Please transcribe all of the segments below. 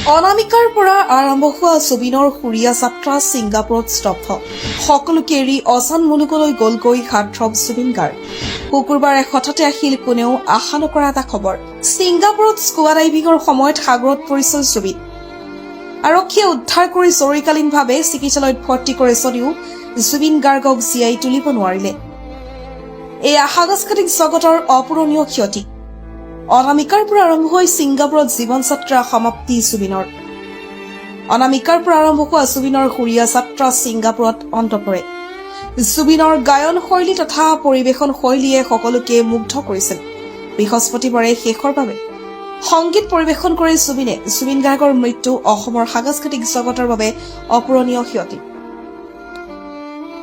অনামিকাৰ পৰা আৰম্ভ হোৱা জুবিনৰ সুৰীয়া যাত্ৰা ছিংগাপুৰত স্তব্ধ। সকলোকে এৰি অজান মুলুকলৈ গলগৈ হাৰ্টথ্ৰব জুবিন গাৰ্গ। শুকুৰবাৰে হঠাতে আহিল কোনেও আশা নকৰা এটা খবৰ। ছিংগাপুৰত স্কুবা ডাইভিঙৰ সময়ত সাগৰত পৰিছিল জুবিন। আৰক্ষীয়ে উদ্ধাৰ কৰি জৰুৰীকালীনভাৱে চিকিৎসালয়ত ভৰ্তি কৰে যদিও জুবিন গাৰ্গক জীয়াই তুলিব নোৱাৰিলে। এয়া সাংস্কৃতিক জগতৰ অপূৰণীয় ক্ষতি। অনামিকাৰ পৰা আৰম্ভ হৈ ছিংগাপুৰত জীৱন যাত্ৰা সমাপ্তি জুবিনৰ। অনামিকাৰ পৰা আৰম্ভ হোৱা জুবিনৰ সুৰীয়া যাত্ৰা ছিংগাপুৰত অন্ত পৰে। জুবিনৰ গায়ন শৈলী তথা পৰিৱেশন শৈলীয়ে সকলোকে মুগ্ধ কৰিছিল। বৃহস্পতিবাৰে শেষৰ বাবে সংগীত পৰিৱেশন কৰি জুবিন গাৰ্গৰ মৃত্যু অসমৰ সাংস্কৃতিক জগতৰ বাবে অপূৰণীয় ক্ষতি।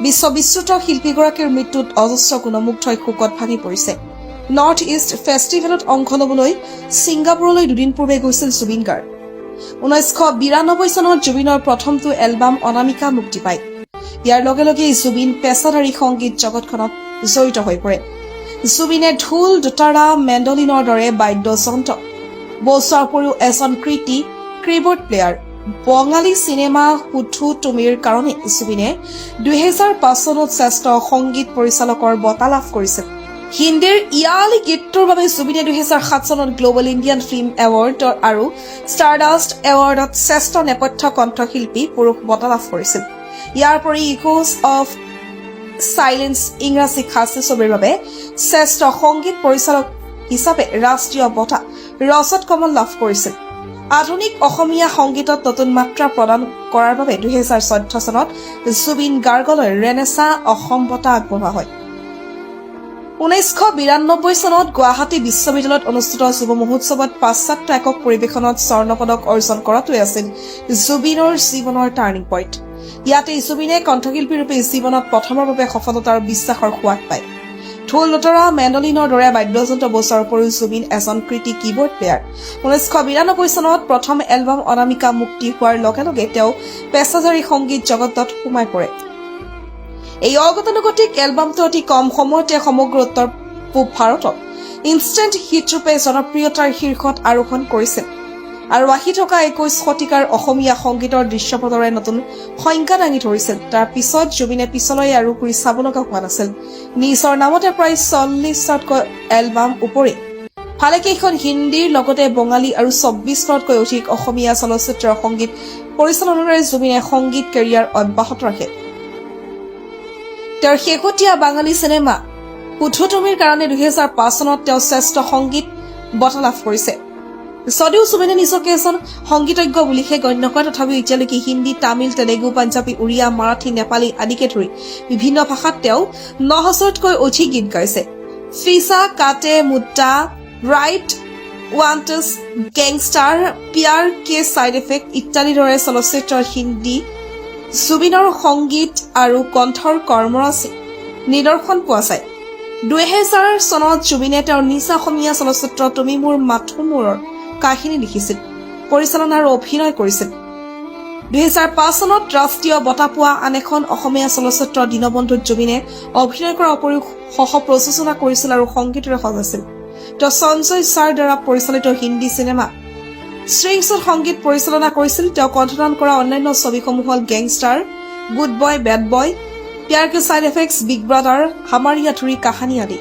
বিশ্ববিশ্ৰুত শিল্পীগৰাকীৰ মৃত্যুত অজস্ৰ গুণমুগ্ধই শোকত ভাঙি পৰিছে। নৰ্থ ইষ্ট ফেষ্টিভেলত অংশ লবলৈ ছিংগাপুৰলৈ দুদিন পূৰ্বে গৈছিল জুবিন গাৰ্গ। 1992 চনত জুবিনৰ প্ৰথমটো এলবাম অনামিকা মুক্তি পায়। ইয়াৰ লগে লগে জুবিন পেছাদাৰী সংগীত জগতখনত জড়িত হৈ পৰে। জুবিনে ঢোল, দোতাৰা, মেণ্ডলিনৰ দৰে বাদ্যযন্ত্ৰ বজোৱাৰ উপৰিও এজন কৃতি কিবৰ্ড প্লেয়াৰ। বঙালী চিনেমা পুথু তুমিৰ কাৰণে জুবিনে 2005 চনত শ্ৰেষ্ঠ সংগীত পৰিচালকৰ বঁটা লাভ কৰিছিল। হিন্দীৰ ইয়ালি গীতটোৰ বাবে জুবিনে 2007 চনত গ্ল'বেল ইণ্ডিয়ান ফিল্ম এৱাৰ্ড আৰু ষ্টাৰডাষ্ট এৱাৰ্ডত শ্ৰেষ্ঠ নেপথ্য কণ্ঠশিল্পী পুৰুষ বঁটা লাভ কৰিছিল। ইয়াৰ উপৰি ইকোজ অফ চাইলেন্স ইংৰাজী খাচী ছবিৰ বাবে শ্ৰেষ্ঠ সংগীত পৰিচালক হিচাপে ৰাষ্ট্ৰীয় বঁটা ৰজত কমল লাভ কৰিছিল। আধুনিক অসমীয়া সংগীতত নতুন মাত্ৰা প্ৰদান কৰাৰ বাবে 2014 চনত জুবিন গাৰ্গলৈ ৰেনেছা অসম বঁটা আগবঢ়োৱা হয়। 1992 চনত গুৱাহাটী বিশ্ববিদ্যালয়ত অনুষ্ঠিত যুৱ মহোৎসৱত পাশ্চাত্য একক পৰিৱেশনত স্বৰ্ণ পদক অৰ্জন কৰাটোৱে আছিল জুবিনৰ জীৱনৰ টাৰ্ণিং পইণ্ট। ইয়াতেই জুবিনে কণ্ঠশিল্পী ৰূপে জীৱনত প্ৰথমৰ বাবে সফলতা আৰু বিশ্বাসৰ সোৱাদ পায়। ঢোল, দোতাৰা, মেণ্ডলিনৰ দৰে বাদ্যযন্ত্ৰ বজোৱাৰ উপৰিও জুবিন এজন কৃতি কিবৰ্ড প্লেয়াৰ। 1992 চনত প্ৰথম এলবাম অনামিকা মুক্তি হোৱাৰ লগে লগে তেওঁ পেছাদাৰী সংগীত জগতত সোমাই পৰে। এই অগতানুগতিক এলবামটো অতি কম সময়তে সমগ্ৰ উত্তৰ পূব ভাৰতত ইনষ্টেণ্ট হিটৰূপে জনপ্ৰিয়তাৰ শীৰ্ষত আৰোহণ কৰিছিল আৰু আহি থকা 21 শতিকাৰ অসমীয়া সংগীতৰ দৃশ্যপটৰে নতুন সংজ্ঞা দাঙি ধৰিছিল। তাৰ পিছত জুবিনে পিছলৈ আৰু ঘূৰি চাব লগা হোৱা নাছিল। নিজৰ নামতে প্ৰায় 40টাতকৈ এলবাম উপৰি ভালেকেইখন হিন্দীৰ লগতে বঙালী আৰু 24খনতকৈ অধিক অসমীয়া চলচ্চিত্ৰৰ সংগীত পৰিচালনাৰে জুবিনে সংগীত কেৰিয়াৰ অব্যাহত ৰাখে। তেওঁৰ শেহতীয়া বাঙালী চিনেমা পুথু তুমিৰ কাৰণে 2005 চনত তেওঁ শ্ৰেষ্ঠ সংগীত বঁটা লাভ কৰিছে। যদিও জুবিনে নিজকে এজন সংগীতজ্ঞ বুলিহে গণ্য কৰে, তথাপিও এতিয়ালৈকে হিন্দী, তামিল, তেলেগু, পাঞ্জাবী, উৰিয়া, মাৰাঠী, নেপালী আদিকে ধৰি বিভিন্ন ভাষাত তেওঁ 9,000তকৈ অধিক গীত গাইছে। ফিছা, কাটে, মুদ্দা, ৰাইট, ৱান্টছ, গেংষ্টাৰ, পিয়াৰ কে ছাইড এফেক্ট ইত্যাদিৰ দৰে চলচ্চিত্ৰৰ হিন্দী জুবিনৰ সংগীত আৰু কণ্ঠৰ কৰ্মৰাজি নিদৰ্শন পোৱা যায়। 2000 চনত জুবিনে তেওঁৰ নিজা অসমীয়া চলচ্চিত্ৰ তুমি মোৰ মাথো মূৰৰ কাহিনী লিখিছিল, পৰিচালনা আৰু অভিনয় কৰিছিল। 2005 চনত ৰাষ্ট্ৰীয় বঁটা পোৱা আন এখন অসমীয়া চলচ্চিত্ৰ দীনবন্ধুত জুবিনে অভিনয় কৰাৰ উপৰিও সহ-প্ৰযোজনা কৰিছিল আৰু সংগীতেৰে সজাইছিল। তেওঁ সঞ্জয় ছাৰ দ্বাৰা পৰিচালিত হিন্দী চিনেমা ষ্ট্ৰিংছত সংগীত পৰিচালনা কৰিছিল। তেওঁ কণ্ঠদান কৰা অন্যান্য ছবিসমূহ হ'ল gangster, good boy, bad boy, প্যাৰ কে ছাইড এফেক্টছ, বিগ ব্ৰাদাৰ, হামাৰী আধুৰী কাহানী আদি।